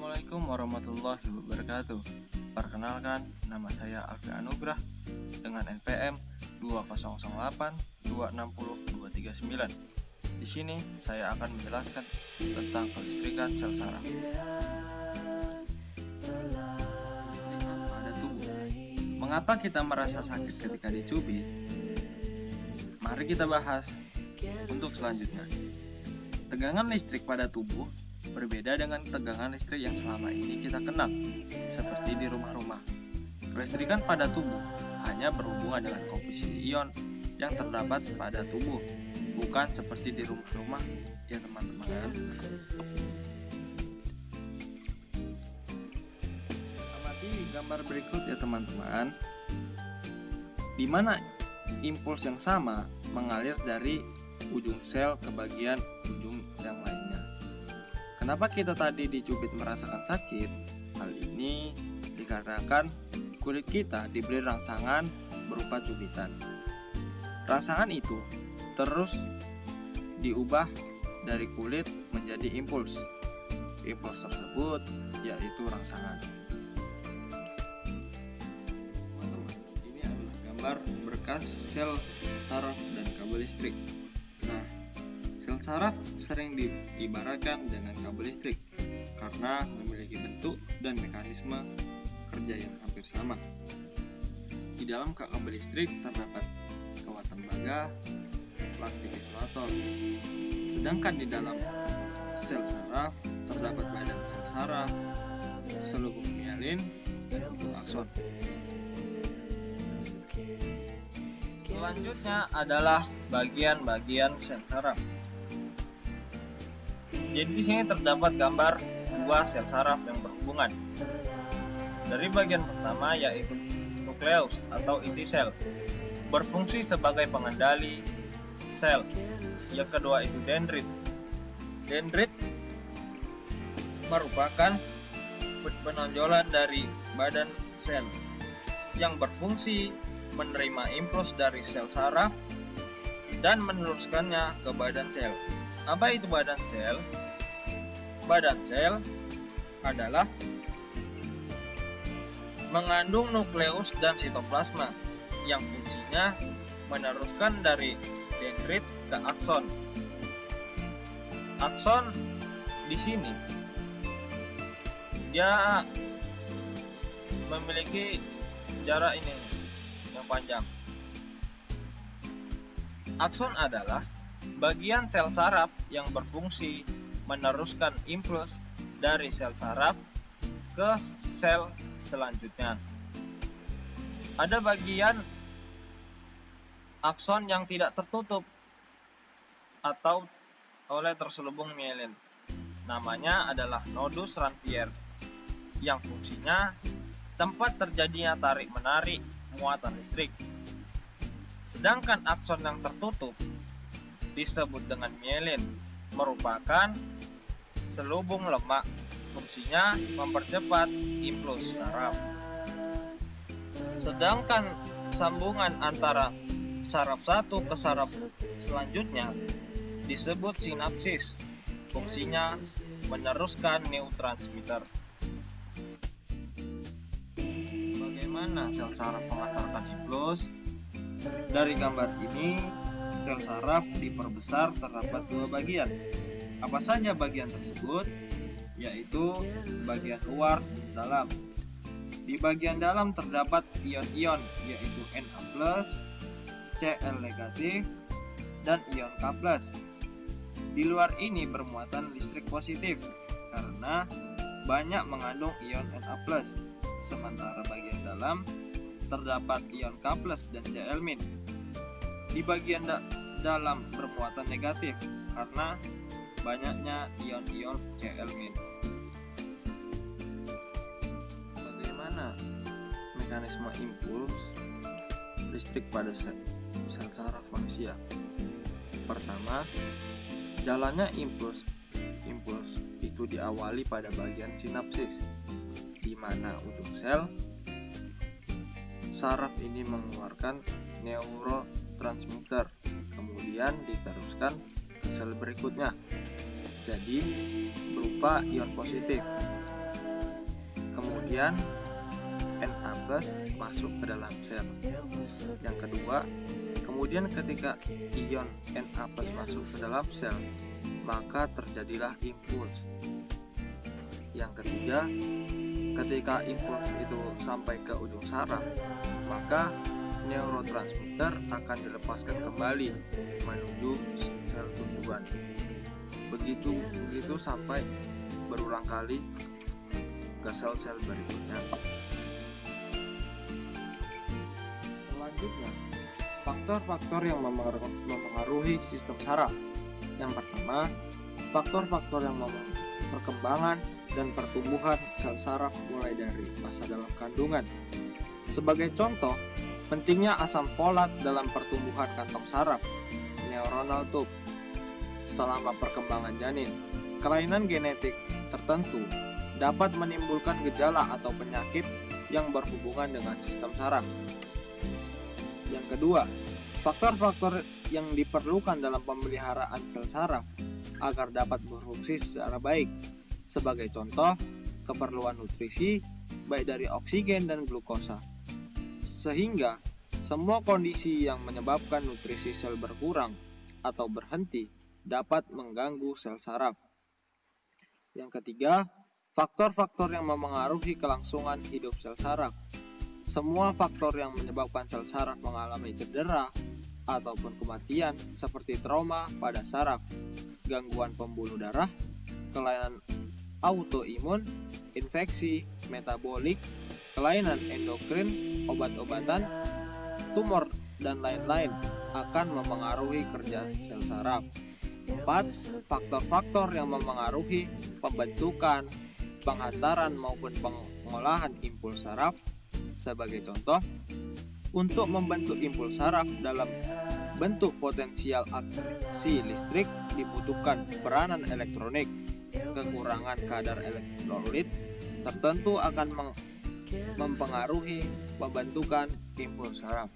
Assalamualaikum warahmatullahi wabarakatuh. Perkenalkan, nama saya Alfi Anugrah dengan NPM 2008260239. Di sini saya akan menjelaskan tentang kelistrikan sel saraf. Kelistrikan pada tubuh. Mengapa kita merasa sakit ketika dicubit? Mari kita bahas untuk selanjutnya. Tegangan listrik pada tubuh berbeda dengan tegangan listrik yang selama ini kita kenal, seperti di rumah-rumah. Kelistrikan pada tubuh hanya berhubungan dengan komposisi ion yang terdapat pada tubuh, bukan seperti di rumah-rumah ya teman-teman. Amati gambar berikut ya teman-teman, di mana impuls yang sama mengalir dari ujung sel ke bagian ujung yang lainnya. Kenapa kita tadi dicubit merasakan sakit? Hal ini dikarenakan kulit kita diberi rangsangan berupa cubitan. Rangsangan itu terus diubah dari kulit menjadi impuls. Impuls tersebut yaitu rangsangan. Teman-teman, ini adalah gambar berkas sel saraf dan kabel listrik. Nah, sel saraf sering diibaratkan dengan kabel listrik karena memiliki bentuk dan mekanisme kerja yang hampir sama. Di dalam kabel listrik terdapat kawat tembaga, plastik isolator. Sedangkan di dalam sel saraf terdapat badan sel saraf, selubung mielin, dan buku akson. Selanjutnya adalah bagian-bagian sel saraf. Jadi di sini terdapat gambar dua sel saraf yang berhubungan. Dari bagian pertama yaitu nukleus atau inti sel, berfungsi sebagai pengendali sel. Yang kedua itu dendrit. Dendrit merupakan penonjolan dari badan sel yang berfungsi menerima impuls dari sel saraf dan meneruskannya ke badan sel. Apa itu badan sel? Badan sel adalah mengandung nukleus dan sitoplasma yang fungsinya meneruskan dari dendrit ke akson. Akson di sini dia memiliki jarak ini yang panjang. Akson adalah bagian sel saraf yang berfungsi meneruskan impuls dari sel saraf ke sel selanjutnya. Ada bagian akson yang tidak tertutup atau oleh terselubung mielin. Namanya adalah nodus Ranvier yang fungsinya tempat terjadinya tarik-menarik muatan listrik. Sedangkan akson yang tertutup disebut dengan mielin, merupakan selubung lemak, fungsinya mempercepat impuls saraf. Sedangkan sambungan antara saraf satu ke saraf selanjutnya disebut sinapsis, fungsinya meneruskan neurotransmitter. Bagaimana sel saraf mengantarkan impuls? Dari gambar ini, sel saraf diperbesar terdapat dua bagian. Apa saja bagian tersebut? Yaitu bagian luar dan dalam. Di bagian dalam terdapat ion-ion yaitu Na+, Cl negatif, dan ion K+. Di luar ini bermuatan listrik positif karena banyak mengandung ion Na+. Sementara bagian dalam terdapat ion K+ dan Cl-. Di bagian dalam bermuatan negatif karena banyaknya ion-ion Cl-. Bagaimana mekanisme impuls listrik pada sel saraf manusia? Pertama, jalannya impuls itu diawali pada bagian sinapsis, di mana ujung sel saraf ini mengeluarkan neurotransmitter, kemudian diteruskan ke sel berikutnya, jadi berupa ion positif. kemudian Na+ masuk ke dalam sel. Yang kedua, kemudian ketika ion Na+ masuk ke dalam sel, maka terjadilah impuls. Yang ketiga, ketika impuls itu sampai ke ujung saraf, maka neurotransmitter akan dilepaskan kembali menuju sel tumbuhan. Begitu sampai berulang kali ke sel-sel berikutnya. Selanjutnya, faktor-faktor yang memengaruhi sistem saraf. Yang pertama, faktor-faktor yang perkembangan dan pertumbuhan sel saraf mulai dari masa dalam kandungan. Sebagai contoh, pentingnya asam folat dalam pertumbuhan kantong saraf, neuronal tube, selama perkembangan janin. Kelainan genetik tertentu dapat menimbulkan gejala atau penyakit yang berhubungan dengan sistem saraf. Yang kedua, faktor-faktor yang diperlukan dalam pemeliharaan sel saraf agar dapat berfungsi secara baik. Sebagai contoh, keperluan nutrisi baik dari oksigen dan glukosa. Sehingga semua kondisi yang menyebabkan nutrisi sel berkurang atau berhenti dapat mengganggu sel saraf. Yang ketiga, faktor-faktor yang memengaruhi kelangsungan hidup sel saraf. Semua faktor yang menyebabkan sel saraf mengalami cedera ataupun kematian seperti trauma pada saraf, gangguan pembuluh darah, kelainan autoimun, infeksi, metabolik, kelainan endokrin, obat-obatan, tumor, dan lain-lain akan memengaruhi kerja sel saraf. 4. Faktor-faktor yang memengaruhi pembentukan, penghantaran maupun pengolahan impuls saraf. Sebagai contoh, untuk membentuk impuls saraf dalam bentuk potensial aksi listrik dibutuhkan peranan elektronik. Kekurangan kadar elektrolit tertentu akan mempengaruhi pembentukan impuls saraf.